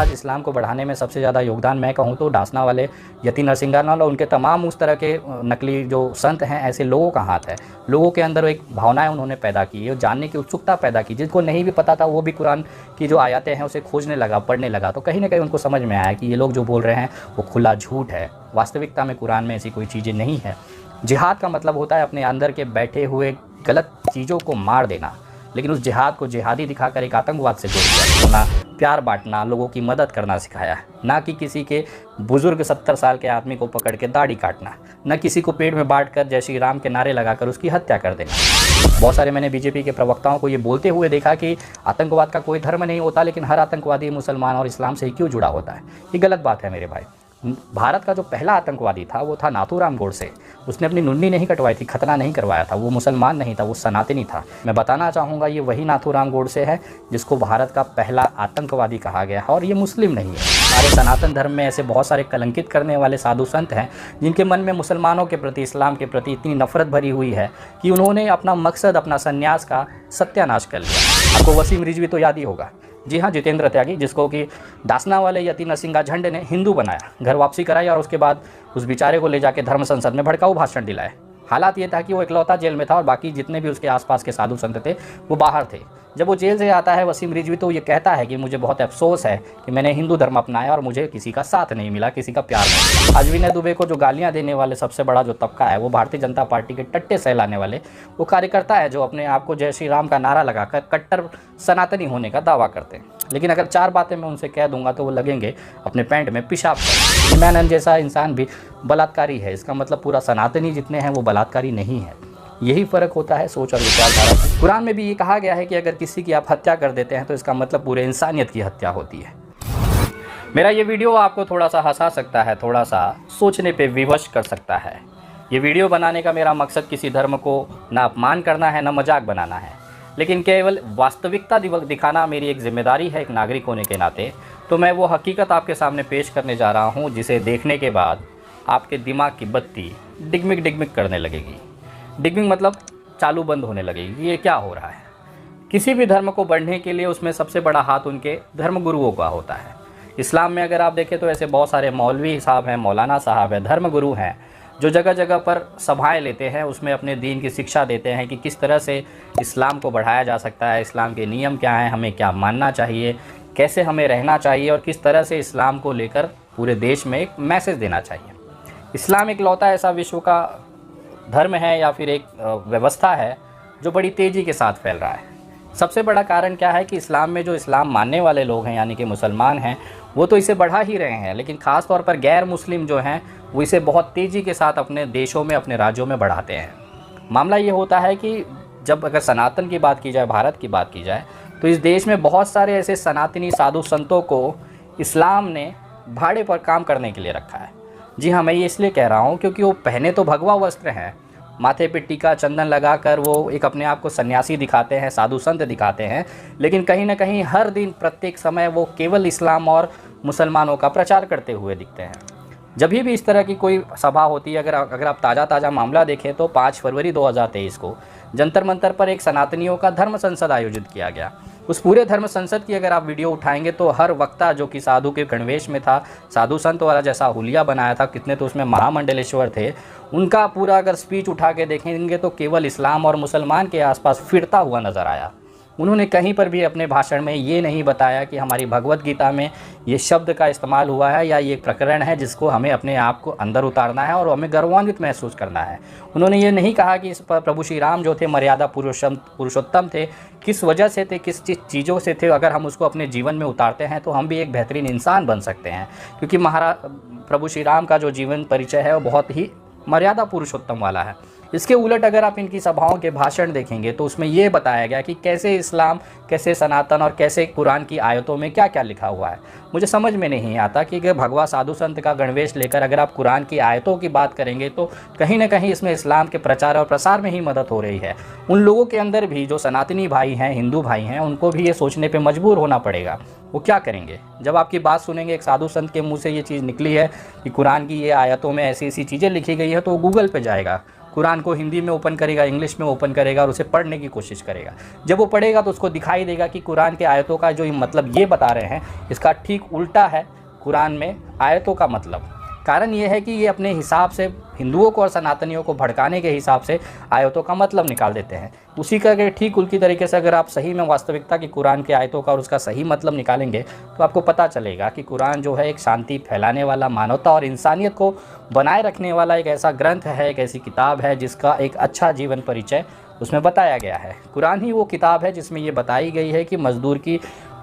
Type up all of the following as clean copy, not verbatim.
आज इस्लाम को बढ़ाने में सबसे ज़्यादा योगदान मैं कहूँ तो डासना वाले यति नरसिंहालाल और उनके तमाम उस तरह के नकली जो संत हैं, ऐसे लोगों का हाथ है। लोगों के अंदर एक भावनाएं उन्होंने पैदा की है, जानने की उत्सुकता पैदा की। जिसको नहीं भी पता था वो भी कुरान की जो आयतें हैं उसे खोजने लगा, पढ़ने लगा। तो कहीं ना कहीं उनको समझ में आया कि ये लोग जो बोल रहे हैं वो खुला झूठ है। वास्तविकता में कुरान में ऐसी कोई चीज़ें नहीं है। जिहाद का मतलब होता है अपने अंदर के बैठे हुए गलत चीज़ों को मार देना, लेकिन उस जिहाद को जिहादी दिखाकर एक आतंकवाद से जोड़ दिया। ना प्यार बांटना, लोगों की मदद करना सिखाया, ना कि किसी के बुजुर्ग 70 साल के आदमी को पकड़ के दाढ़ी काटना, न किसी को पेट में बांटकर जय श्री राम के नारे लगाकर उसकी हत्या कर देना। बहुत सारे मैंने बीजेपी के प्रवक्ताओं को ये बोलते हुए देखा कि आतंकवाद का कोई धर्म नहीं होता, लेकिन हर आतंकवादी मुसलमान और इस्लाम से ही क्यों जुड़ा होता है। ये गलत बात है मेरे भाई। भारत का जो पहला आतंकवादी था वो था नाथूराम गोडसे। उसने अपनी मुंडी नहीं कटवाई थी, खतना नहीं करवाया था। वो मुसलमान नहीं था, वो सनातनी था। मैं बताना चाहूँगा ये वही नाथूराम गोडसे है जिसको भारत का पहला आतंकवादी कहा गया है, और ये मुस्लिम नहीं है। हमारे सनातन धर्म में ऐसे बहुत सारे कलंकित करने वाले साधु संत हैं जिनके मन में मुसलमानों के प्रति, इस्लाम के प्रति इतनी नफरत भरी हुई है कि उन्होंने अपना मकसद, अपना संन्यास का सत्यानाश कर लिया। आपको वसीम रिजवी तो याद ही होगा। जी हाँ, जितेंद्र त्यागी, जिसको कि डासना वाले यति नरसिंहा झंडे ने हिंदू बनाया, घर वापसी कराई और उसके बाद उस बेचारे को ले जाके धर्म संसद में भड़काऊ भाषण दिलाए। हालात ये था कि वो इकलौता जेल में था और बाकी जितने भी उसके आसपास के साधु संत थे वो बाहर थे। जब वो जेल से आता है वसीम रिजवी, तो ये कहता है कि मुझे बहुत अफसोस है कि मैंने हिंदू धर्म अपनाया और मुझे किसी का साथ नहीं मिला, किसी का प्यार नहीं मिला। आज विनय दुबे को जो गालियां देने वाले सबसे बड़ा जो तबका है वो भारतीय जनता पार्टी के टट्टे सहलाने वाले वो कार्यकर्ता है जो अपने आप को जय श्री राम का नारा लगाकर कट्टर सनातनी होने का दावा करते हैं। लेकिन अगर 4 बातें मैं उनसे कह दूंगा तो वो लगेंगे अपने पैंट में पेशाब कर। इमरान जैसा इंसान भी बलात्कारी है, इसका मतलब पूरा सनातनी जितने हैं वो बलात्कारी नहीं है। यही फ़र्क होता है सोच और विचारधारा की। कुरान में भी ये कहा गया है कि अगर किसी की आप हत्या कर देते हैं तो इसका मतलब पूरे इंसानियत की हत्या होती है। मेरा ये वीडियो आपको थोड़ा सा हंसा सकता है, थोड़ा सा सोचने पे विवश कर सकता है। ये वीडियो बनाने का मेरा मकसद किसी धर्म को ना अपमान करना है, ना मजाक बनाना है, लेकिन केवल वास्तविकता दिखाना मेरी एक जिम्मेदारी है एक नागरिक होने के नाते। तो मैं वो हकीकत आपके सामने पेश करने जा रहा हूँ जिसे देखने के बाद आपके दिमाग की बत्ती डिगमिग डिगमिग करने लगेगी। डिगमिग मतलब चालू बंद होने लगेगी। ये क्या हो रहा है? किसी भी धर्म को बढ़ने के लिए उसमें सबसे बड़ा हाथ उनके धर्मगुरुओं का होता है। इस्लाम में अगर आप देखें तो ऐसे बहुत सारे मौलवी साहब हैं, मौलाना साहब हैं, धर्मगुरु हैं जो जगह जगह पर सभाएं लेते हैं, उसमें अपने दीन की शिक्षा देते हैं कि किस तरह से इस्लाम को बढ़ाया जा सकता है, इस्लाम के नियम क्या हैं, हमें क्या मानना चाहिए, कैसे हमें रहना चाहिए और किस तरह से इस्लाम को लेकर पूरे देश में एक मैसेज देना चाहिए। इस्लाम एक लौता ऐसा विश्व का धर्म है या फिर एक व्यवस्था है जो बड़ी तेज़ी के साथ फैल रहा है। सबसे बड़ा कारण क्या है कि इस्लाम में जो इस्लाम मानने वाले लोग हैं यानी कि मुसलमान हैं वो तो इसे बढ़ा ही रहे हैं, लेकिन ख़ास तौर पर गैर मुस्लिम जो हैं वो इसे बहुत तेज़ी के साथ अपने देशों में, अपने राज्यों में बढ़ाते हैं। मामला ये होता है कि जब अगर सनातन की बात की जाए, भारत की बात की जाए, तो इस देश में बहुत सारे ऐसे सनातनी साधु संतों को इस्लाम ने भाड़े पर काम करने के लिए रखा है। जी हाँ, मैं ये इसलिए कह रहा हूँ क्योंकि वो पहने तो भगवा वस्त्र हैं, माथे पे टीका चंदन लगाकर वो एक अपने आप को सन्यासी दिखाते हैं, साधु संत दिखाते हैं, लेकिन कहीं ना कहीं हर दिन प्रत्येक समय वो केवल इस्लाम और मुसलमानों का प्रचार करते हुए दिखते हैं। जब भी इस तरह की कोई सभा होती है, अगर आप ताज़ा मामला देखें तो 5 फरवरी 2023 को जंतर मंतर पर एक सनातनियों का धर्म संसद आयोजित किया गया। उस पूरे धर्म संसद की अगर आप वीडियो उठाएंगे तो हर वक्ता जो कि साधु के गणवेश में था, साधु संत वाला जैसा हुलिया बनाया था, कितने तो उसमें महामंडलेश्वर थे, उनका पूरा अगर स्पीच उठा के देखेंगे तो केवल इस्लाम और मुसलमान के आसपास फिरता हुआ नज़र आया। उन्होंने कहीं पर भी अपने भाषण में ये नहीं बताया कि हमारी भगवत गीता में ये शब्द का इस्तेमाल हुआ है या ये प्रकरण है जिसको हमें अपने आप को अंदर उतारना है और हमें गर्वान्वित महसूस करना है। उन्होंने ये नहीं कहा कि इस पर प्रभु श्री राम जो थे मर्यादा पुरुषोत्तम थे, किस वजह से थे, किस चीज़ों से थे, अगर हम उसको अपने जीवन में उतारते हैं तो हम भी एक बेहतरीन इंसान बन सकते हैं। क्योंकि प्रभु श्री राम का जो जीवन परिचय है वो बहुत ही मर्यादा पुरुषोत्तम वाला है। इसके उलट अगर आप इनकी सभाओं के भाषण देखेंगे तो उसमें ये बताया गया कि कैसे इस्लाम, कैसे सनातन और कैसे कुरान की आयतों में क्या क्या लिखा हुआ है। मुझे समझ में नहीं आता कि अगर भगवा साधु संत का गणवेश लेकर अगर आप कुरान की आयतों की बात करेंगे तो कहीं ना कहीं इसमें इस्लाम के प्रचार और प्रसार में ही मदद हो रही है। उन लोगों के अंदर भी जो सनातनी भाई हैं, हिंदू भाई हैं, उनको भी ये सोचने पर मजबूर होना पड़ेगा वो क्या करेंगे। जब आपकी बात सुनेंगे एक साधु संत के मुंह से ये चीज़ निकली है कि कुरान की ये आयतों में ऐसी ऐसी चीज़ें लिखी गई है, तो वो गूगल पे जाएगा, कुरान को हिंदी में ओपन करेगा, इंग्लिश में ओपन करेगा और उसे पढ़ने की कोशिश करेगा। जब वो पढ़ेगा तो उसको दिखाई देगा कि कुरान के आयतों का जो मतलब ये बता रहे हैं, इसका ठीक उल्टा है कुरान में आयतों का मतलब। कारण ये है कि ये अपने हिसाब से हिंदुओं को और सनातनियों को भड़काने के हिसाब से आयतों का मतलब निकाल देते हैं। उसी का अगर ठीक उल्टी तरीके से अगर आप सही में वास्तविकता की कुरान के आयतों का और उसका सही मतलब निकालेंगे तो आपको पता चलेगा कि कुरान जो है एक शांति फैलाने वाला, मानवता और इंसानियत को बनाए रखने वाला एक ऐसा ग्रंथ है, एक ऐसी किताब है जिसका एक अच्छा जीवन परिचय उसमें बताया गया है। कुरान ही वो किताब है जिसमें ये बताई गई है कि मज़दूर की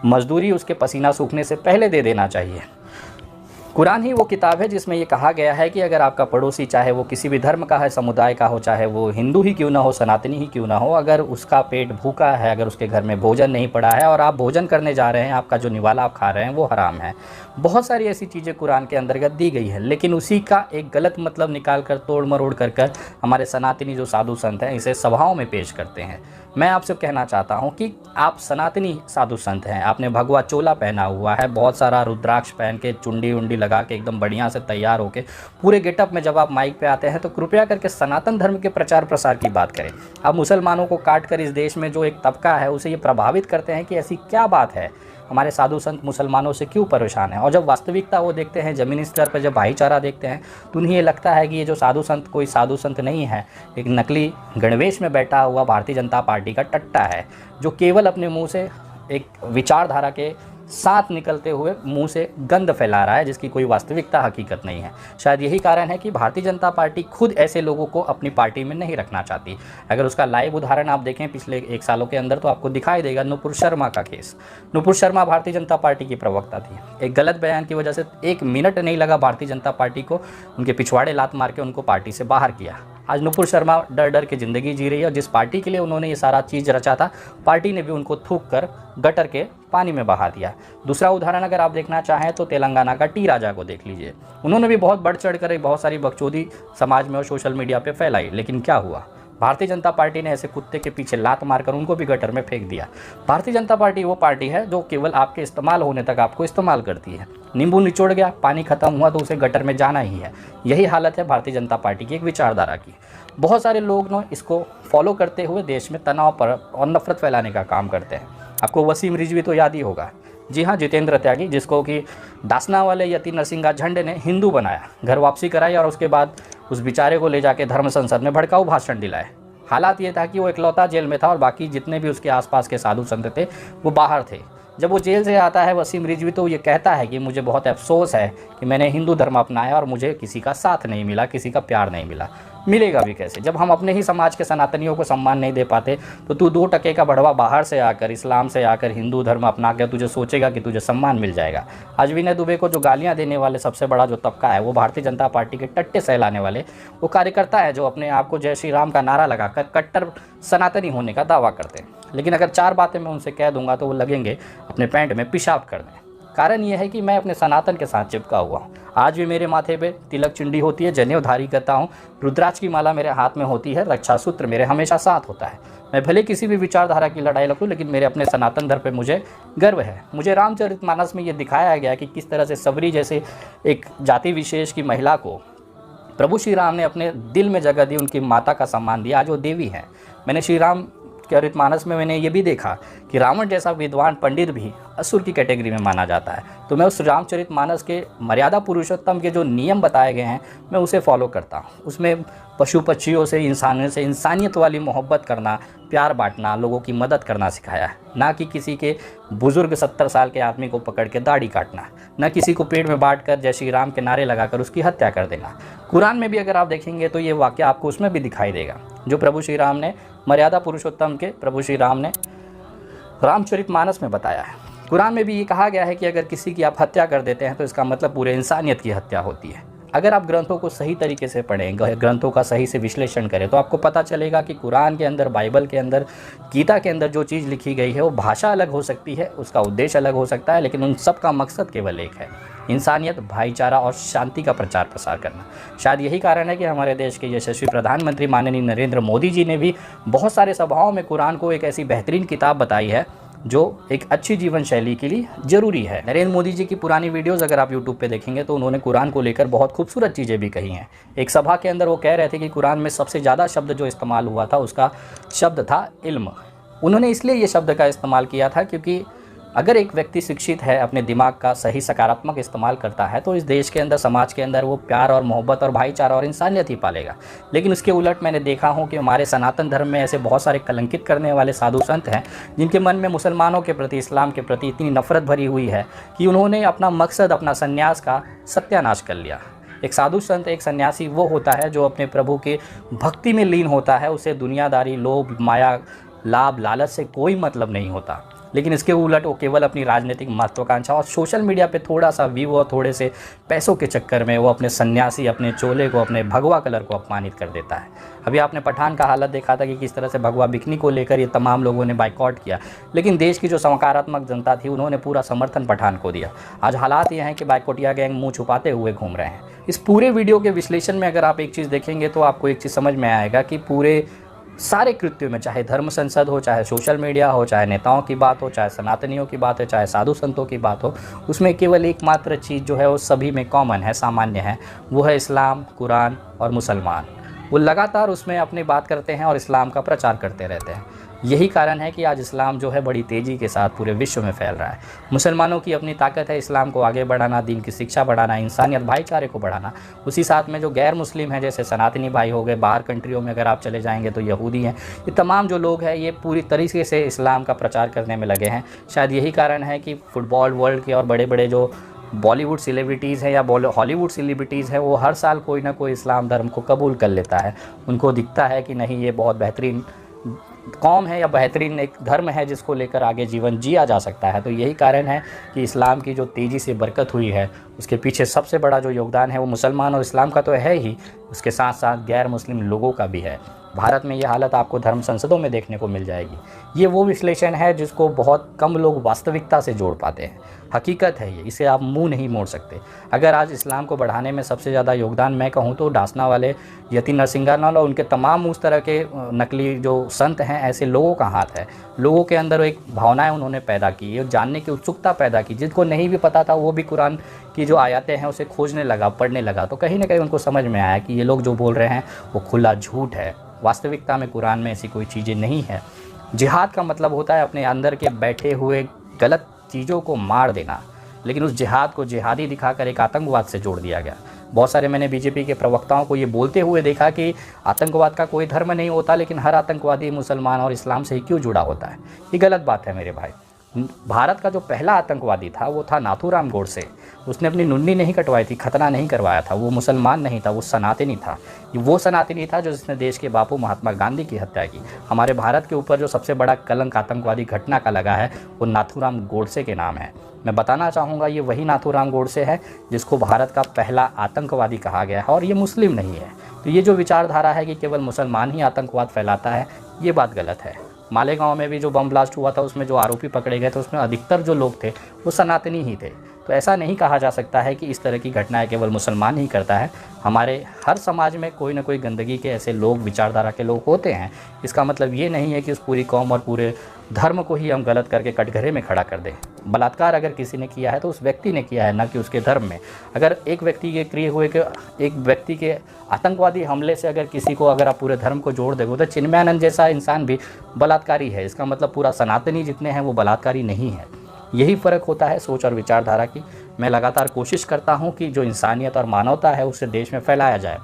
मज़दूरी उसके पसीना सूखने से पहले दे देना चाहिए। कुरान ही वो किताब है जिसमें ये कहा गया है कि अगर आपका पड़ोसी, चाहे वो किसी भी धर्म का है, समुदाय का हो, चाहे वो हिंदू ही क्यों ना हो, सनातनी ही क्यों ना हो, अगर उसका पेट भूखा है, अगर उसके घर में भोजन नहीं पड़ा है और आप भोजन करने जा रहे हैं, आपका जो निवाला आप खा रहे हैं वो हराम है। बहुत सारी ऐसी चीज़ें कुरान के अंतर्गत दी गई है, लेकिन उसी का एक गलत मतलब निकाल कर, तोड़ मरोड़ कर हमारे सनातनी जो साधु संत हैं इसे सभाओं में पेश करते हैं। मैं आपसे कहना चाहता हूं कि आप सनातनी साधु संत हैं, आपने भगवा चोला पहना हुआ है, बहुत सारा रुद्राक्ष पहन के, चुंडी उंडी लगा के एकदम बढ़िया से तैयार होके पूरे गेटअप में जब आप माइक पे आते हैं तो कृपया करके सनातन धर्म के प्रचार प्रसार की बात करें। आप मुसलमानों को काट कर इस देश में जो एक तबका है उसे ये प्रभावित करते हैं कि ऐसी क्या बात है, हमारे साधु संत मुसलमानों से क्यों परेशान हैं। और जब वास्तविकता वो देखते हैं, ज़मीनी स्तर पर जब भाईचारा देखते हैं, तो उन्हें ये लगता है कि ये जो साधु संत कोई साधु संत नहीं है, एक नकली गणवेश में बैठा हुआ भारतीय जनता पार्टी का टट्टा है, जो केवल अपने मुंह से एक विचारधारा के साथ निकलते हुए मुंह से गंध फैला रहा है, जिसकी कोई वास्तविकता हकीकत नहीं है। शायद यही कारण है कि भारतीय जनता पार्टी खुद ऐसे लोगों को अपनी पार्टी में नहीं रखना चाहती। अगर उसका लाइव उदाहरण आप देखें पिछले 1 सालों के अंदर तो आपको दिखाई देगा नुपुर शर्मा का केस। नुपुर शर्मा भारतीय जनता पार्टी की प्रवक्ता थी, एक गलत बयान की वजह से 1 मिनट नहीं लगा भारतीय जनता पार्टी को उनके पिछवाड़े लात मार के उनको पार्टी से बाहर किया। आज नुपुर शर्मा डर डर के ज़िंदगी जी रही है और जिस पार्टी के लिए उन्होंने ये सारा चीज़ रचा था, पार्टी ने भी उनको थूक कर गटर के पानी में बहा दिया। दूसरा उदाहरण अगर आप देखना चाहें तो तेलंगाना का टी राजा को देख लीजिए। उन्होंने भी बहुत बढ़ चढ़ कर बहुत सारी बकचोदी समाज में और सोशल मीडिया पे फैलाई, लेकिन क्या हुआ, भारतीय जनता पार्टी ने ऐसे कुत्ते के पीछे लात मारकर उनको भी गटर में फेंक दिया। भारतीय जनता पार्टी वो पार्टी है जो केवल आपके इस्तेमाल होने तक आपको इस्तेमाल करती है। नींबू निचोड़ गया, पानी खत्म हुआ तो उसे गटर में जाना ही है। यही हालत है भारतीय जनता पार्टी की एक विचारधारा की। बहुत सारे लोग ना इसको फॉलो करते हुए देश में तनाव पर और नफरत फैलाने का काम करते हैं। आपको वसीम रिजवी तो याद ही होगा, जी हाँ, जितेंद्र त्यागी, जिसको कि दासना वाले यति नरसिंगा झंडे ने हिंदू बनाया, घर वापसी कराई और उसके बाद उस बेचारे को ले जाके धर्म संसद में भड़काऊ भाषण दिलाए। हालात ये था कि वो इकलौता जेल में था और बाकी जितने भी उसके आसपास के साधु संत थे वो बाहर थे। जब वो जेल से आता है वसीम रिजवी तो ये कहता है कि मुझे बहुत अफसोस है कि मैंने हिंदू धर्म अपनाया और मुझे किसी का साथ नहीं मिला, किसी का प्यार नहीं मिला। मिलेगा भी कैसे जब हम अपने ही समाज के सनातनियों को सम्मान नहीं दे पाते। तो तू 2 टके का बढ़वा बाहर से आकर, इस्लाम से आकर हिंदू धर्म अपना कर तुझे सोचेगा कि तुझे सम्मान मिल जाएगा। आज विनय दुबे को जो गालियां देने वाले सबसे बड़ा जो तबका है वो भारतीय जनता पार्टी के टट्टे सहलाने वाले वो कार्यकर्ता है, जो अपने आप को जय श्री राम का नारा लगाकर कट्टर सनातनी होने का दावा करते हैं। लेकिन अगर 4 बातें मैं उनसे कह दूंगा तो वो लगेंगे अपने पैंट में पेशाब करने। कारण यह है कि मैं अपने सनातन के साथ चिपका हुआ हूँ। आज भी मेरे माथे पे तिलक चिंडी होती है, जनेऊधारी करता हूँ, रुद्राक्ष की माला मेरे हाथ में होती है, रक्षा सूत्र मेरे हमेशा साथ होता है। मैं भले किसी भी विचारधारा की लड़ाई लड़ूं, लेकिन मेरे अपने सनातन धर्म पे मुझे गर्व है। मुझे रामचरितमानस में ये दिखाया गया कि किस तरह से सबरी जैसे एक जाति विशेष की महिला को प्रभु श्री राम ने अपने दिल में जगह दी, उनकी माता का सम्मान दिया। आज वो देवी है। मैंने श्री राम चरितमानस में मैंने ये भी देखा कि रावण जैसा विद्वान पंडित भी असुर की कैटेगरी में माना जाता है। तो मैं उस रामचरितमानस के मर्यादा पुरुषोत्तम के जो नियम बताए गए हैं मैं उसे फॉलो करता हूँ। उसमें पशु पक्षियों से, इंसानों से इंसानियत वाली मोहब्बत करना, प्यार बांटना, लोगों की मदद करना सिखाया है। ना कि किसी के बुजुर्ग 70 साल के आदमी को पकड़ के दाढ़ी काटना, ना किसी को पेट में बांट कर जय श्री राम के नारे लगाकर उसकी हत्या कर देना। कुरान में भी अगर आप देखेंगे तो ये वाक्य आपको उसमें भी दिखाई देगा जो प्रभु श्री राम ने मर्यादा पुरुषोत्तम के प्रभु श्री राम ने रामचरितमानस में बताया है। कुरान में भी ये कहा गया है कि अगर किसी की आप हत्या कर देते हैं तो इसका मतलब पूरे इंसानियत की हत्या होती है। अगर आप ग्रंथों को सही तरीके से पढ़ें, ग्रंथों का सही से विश्लेषण करें तो आपको पता चलेगा कि कुरान के अंदर, बाइबल के अंदर, गीता के अंदर जो चीज़ लिखी गई है वो भाषा अलग हो सकती है, उसका उद्देश्य अलग हो सकता है, लेकिन उन सब का मकसद केवल एक है, इंसानियत, भाईचारा और शांति का प्रचार प्रसार करना। शायद यही कारण है कि हमारे देश के यशस्वी प्रधानमंत्री माननीय नरेंद्र मोदी जी ने भी बहुत सारे सभाओं में कुरान को एक ऐसी बेहतरीन किताब बताई है जो एक अच्छी जीवन शैली के लिए ज़रूरी है। नरेंद्र मोदी जी की पुरानी वीडियोस अगर आप यूट्यूब पे देखेंगे तो उन्होंने कुरान को लेकर बहुत खूबसूरत चीज़ें भी कही हैं। एक सभा के अंदर वो कह रहे थे कि कुरान में सबसे ज़्यादा शब्द जो इस्तेमाल हुआ था उसका शब्द था इल्म। उन्होंने इसलिए ये शब्द का इस्तेमाल किया था क्योंकि अगर एक व्यक्ति शिक्षित है, अपने दिमाग का सही सकारात्मक इस्तेमाल करता है, तो इस देश के अंदर, समाज के अंदर वो प्यार और मोहब्बत और भाईचारा और इंसानियत ही पालेगा। लेकिन उसके उलट मैंने देखा हूँ कि हमारे सनातन धर्म में ऐसे बहुत सारे कलंकित करने वाले साधु संत हैं जिनके मन में मुसलमानों के प्रति, इस्लाम के प्रति इतनी नफरत भरी हुई है कि उन्होंने अपना मकसद, अपना संन्यास का सत्यानाश कर लिया। एक साधु संत, एक सन्यासी वो होता है जो अपने प्रभु के भक्ति में लीन होता है। उसे दुनियादारी, लोभ, माया, लाभ, लालच से कोई मतलब नहीं होता। लेकिन इसके उलट वो केवल अपनी राजनीतिक महत्वाकांक्षा और सोशल मीडिया पे थोड़ा सा व्यू और थोड़े से पैसों के चक्कर में वो अपने सन्यासी, अपने चोले को, अपने भगवा कलर को अपमानित कर देता है। अभी आपने पठान का हालत देखा था कि किस तरह से भगवा बिकनी को लेकर ये तमाम लोगों ने बाइकआउट किया, लेकिन देश की जो सकारात्मक जनता थी उन्होंने पूरा समर्थन पठान को दिया। आज हालात ये हैं कि बाइकआउटिया गैंग मुँह छुपाते हुए घूम रहे हैं। इस पूरे वीडियो के विश्लेषण में अगर आप एक चीज़ देखेंगे तो आपको एक चीज़ समझ में आएगा कि पूरे सारे कृत्यों में, चाहे धर्म संसद हो, चाहे सोशल मीडिया हो, चाहे नेताओं की बात हो, चाहे सनातनियों की बात है, चाहे साधु संतों की बात हो, उसमें केवल एकमात्र चीज़ जो है वो सभी में कॉमन है, सामान्य है, वो है इस्लाम, कुरान और मुसलमान। वो लगातार उसमें अपनी बात करते हैं और इस्लाम का प्रचार करते रहते हैं। यही कारण है कि आज इस्लाम जो है बड़ी तेज़ी के साथ पूरे विश्व में फैल रहा है। मुसलमानों की अपनी ताकत है इस्लाम को आगे बढ़ाना, दीन की शिक्षा बढ़ाना, इंसानियत, भाईचारे को बढ़ाना। उसी साथ में जो गैर मुस्लिम हैं, जैसे सनातनी भाई हो गए, बाहर कंट्रियों में अगर आप चले जाएंगे तो यहूदी हैं, ये तमाम जो लोग हैं ये पूरी तरीके से इस्लाम का प्रचार करने में लगे हैं। शायद यही कारण है कि फुटबॉल वर्ल्ड के और बड़े बड़े जो बॉलीवुड सेलिब्रिटीज़ हैं या हॉलीवुड सेलिब्रिटीज़ हैं, वो हर साल कोई ना कोई इस्लाम धर्म को कबूल कर लेता है। उनको दिखता है कि नहीं, ये बहुत बेहतरीन कौम है या बेहतरीन एक धर्म है जिसको लेकर आगे जीवन जिया जा सकता है। तो यही कारण है कि इस्लाम की जो तेज़ी से बरकत हुई है उसके पीछे सबसे बड़ा जो योगदान है वो मुसलमान और इस्लाम का तो है ही, उसके साथ साथ गैर मुस्लिम लोगों का भी है। भारत में ये हालत आपको धर्म संसदों में देखने को मिल जाएगी। ये वो विश्लेषण है जिसको बहुत कम लोग वास्तविकता से जोड़ पाते हैं। हकीकत है ये, इसे आप मुंह नहीं मोड़ सकते। अगर आज इस्लाम को बढ़ाने में सबसे ज़्यादा योगदान मैं कहूँ तो डासना वाले यति नरसिंहालाल और उनके तमाम उस तरह के नकली जो संत हैं, ऐसे लोगों का हाथ है। लोगों के अंदर एक भावनाएं उन्होंने पैदा की, ये जानने की उत्सुकता पैदा की। जिनको नहीं भी पता था वो भी कुरान की जो आयतें हैं उसे खोजने लगा, पढ़ने लगा। तो कहीं ना कहीं उनको समझ में आया कि ये लोग जो बोल रहे हैं वो खुला झूठ है। वास्तविकता में कुरान में ऐसी कोई चीज़ें नहीं है। जिहाद का मतलब होता है अपने अंदर के बैठे हुए गलत चीज़ों को मार देना, लेकिन उस जिहाद को जिहादी दिखाकर एक आतंकवाद से जोड़ दिया गया। बहुत सारे मैंने बीजेपी के प्रवक्ताओं को ये बोलते हुए देखा कि आतंकवाद का कोई धर्म नहीं होता, लेकिन हर आतंकवादी मुसलमान और इस्लाम से ही क्यों जुड़ा होता है। ये गलत बात है मेरे भाई। भारत का जो पहला आतंकवादी था वो था नाथूराम गोडसे। उसने अपनी मुंडी नहीं कटवाई थी, खतना नहीं करवाया था। वो मुसलमान नहीं था, वो सनातनी था। वो सनातनी था जो जिसने देश के बापू महात्मा गांधी की हत्या की। हमारे भारत के ऊपर जो सबसे बड़ा कलंक आतंकवादी घटना का लगा है वो नाथूराम गोडसे के नाम है। मैं बताना चाहूँगा ये वही नाथूराम गोडसे है जिसको भारत का पहला आतंकवादी कहा गया है, और ये मुस्लिम नहीं है। तो ये जो विचारधारा है कि केवल मुसलमान ही आतंकवाद फैलाता है, ये बात गलत है। मालेगांव में भी जो बम ब्लास्ट हुआ था उसमें जो आरोपी पकड़े गए थे उसमें अधिकतर जो लोग थे वो सनातनी ही थे। तो ऐसा नहीं कहा जा सकता है कि इस तरह की घटनाएं केवल मुसलमान ही करता है। हमारे हर समाज में कोई ना कोई गंदगी के ऐसे लोग, विचारधारा के लोग होते हैं। इसका मतलब ये नहीं है कि उस पूरी कौम और पूरे धर्म को ही हम गलत करके कटघरे में खड़ा कर दें। बलात्कार अगर किसी ने किया है तो उस व्यक्ति ने किया है, ना कि उसके धर्म में। अगर एक व्यक्ति के किए हुए एक व्यक्ति के आतंकवादी हमले से अगर किसी को अगर आप पूरे धर्म को जोड़ देंगे तो चिन्मयानंद जैसा इंसान भी बलात्कारी है। इसका मतलब पूरा सनातनी जितने हैं वो बलात्कारी नहीं है। यही फ़र्क होता है सोच और विचारधारा की। मैं लगातार कोशिश करता हूँ कि जो इंसानियत और मानवता है उसे देश में फैलाया जाए।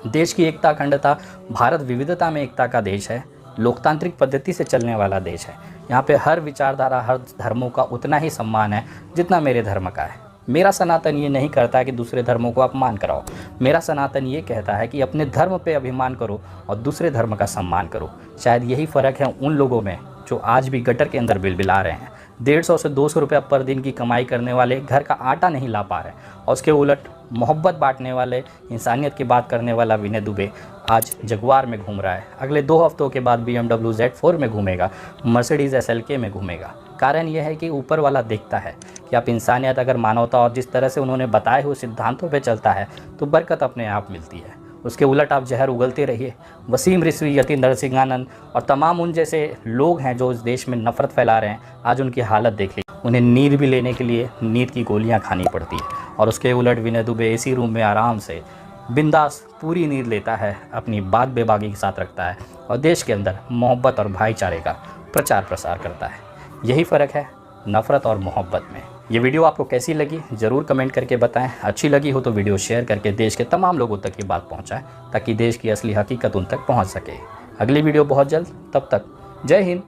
देश की एकता, अखंडता, भारत विविधता में एकता का देश है, लोकतांत्रिक पद्धति से चलने वाला देश है। यहाँ पे हर विचारधारा, हर धर्मों का उतना ही सम्मान है जितना मेरे धर्म का है। मेरा सनातन ये नहीं करता है कि दूसरे धर्मों को अपमान कराओ। मेरा सनातन ये कहता है कि अपने धर्म पे अभिमान करो और दूसरे धर्म का सम्मान करो। शायद यही फ़र्क है उन लोगों में जो आज भी गटर के अंदर बिलबिला रहे हैं। 150 से 200 रुपये पर दिन की कमाई करने वाले घर का आटा नहीं ला पा रहे, और उसके उलट मोहब्बत बांटने वाले, इंसानियत की बात करने वाला विनय दुबे आज जगुआर में घूम रहा है। अगले 2 हफ्तों के बाद BMW Z4 में घूमेगा, मर्सिडीज़ SLK में घूमेगा। कारण यह है कि ऊपर वाला देखता है कि आप इंसानियत, अगर मानवता और जिस तरह से उन्होंने बताए हुए सिद्धांतों पे चलता है तो बरकत अपने आप मिलती है। उसके उलट आप जहर उगलते रहिए। वसीम रिजवी, यतीन नरसिंहानंद और तमाम उन जैसे लोग हैं जो इस देश में नफ़रत फैला रहे हैं, आज उनकी हालत देख लीजिए। उन्हें नींद भी लेने के लिए नींद की गोलियां खानी पड़ती है, और उसके उलट विनय दुबे एसी रूम में आराम से बिंदास पूरी नींद लेता है, अपनी बात बेबाकी के साथ रखता है और देश के अंदर मोहब्बत और भाईचारे का प्रचार प्रसार करता है। यही फ़र्क है नफ़रत और मोहब्बत में। ये वीडियो आपको कैसी लगी ज़रूर कमेंट करके बताएं। अच्छी लगी हो तो वीडियो शेयर करके देश के तमाम लोगों तक ये बात पहुंचाएं, ताकि देश की असली हकीकत उन तक पहुंच सके। अगली वीडियो बहुत जल्द, तब तक जय हिंद।